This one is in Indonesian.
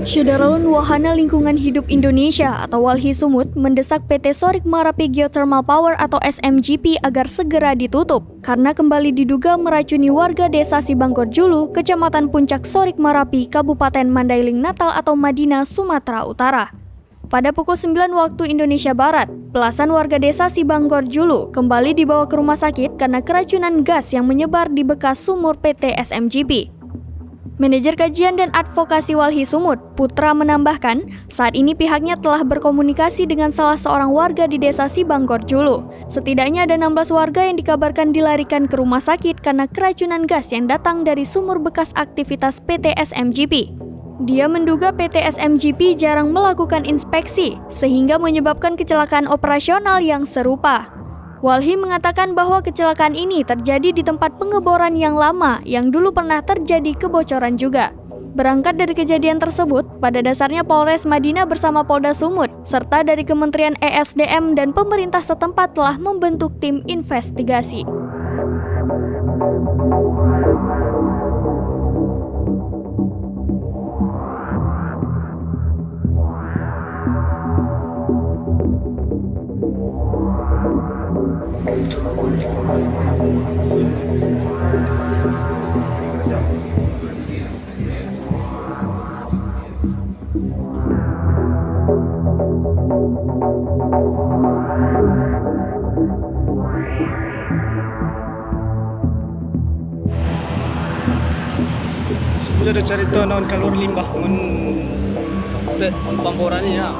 Syederalun Wahana Lingkungan Hidup Indonesia atau Walhi Sumut mendesak PT Sorik Marapi Geothermal Power atau SMGP agar segera ditutup karena kembali diduga meracuni warga desa Sibanggor Julu, Kecamatan Puncak Sorik Marapi, Kabupaten Mandailing Natal atau Madinah, Sumatera Utara. Pada pukul 9 waktu Indonesia Barat, belasan warga desa Sibanggor Julu kembali dibawa ke rumah sakit karena keracunan gas yang menyebar di bekas sumur PT SMGP. Manajer Kajian dan Advokasi Walhi Sumut, Putra menambahkan, saat ini pihaknya telah berkomunikasi dengan salah seorang warga di desa Sibanggor Julu. Setidaknya ada 16 warga yang dikabarkan dilarikan ke rumah sakit karena keracunan gas yang datang dari sumur bekas aktivitas PT SMGP. Dia menduga PT SMGP jarang melakukan inspeksi, sehingga menyebabkan kecelakaan operasional yang serupa. Walhi mengatakan bahwa kecelakaan ini terjadi di tempat pengeboran yang lama yang dulu pernah terjadi kebocoran juga. Berangkat dari kejadian tersebut, pada dasarnya Polres Madinah bersama Polda Sumut, serta dari Kementerian ESDM dan pemerintah setempat telah membentuk tim investigasi. Sudah ada cerita naon keluar limbah mun pamboran ini ya.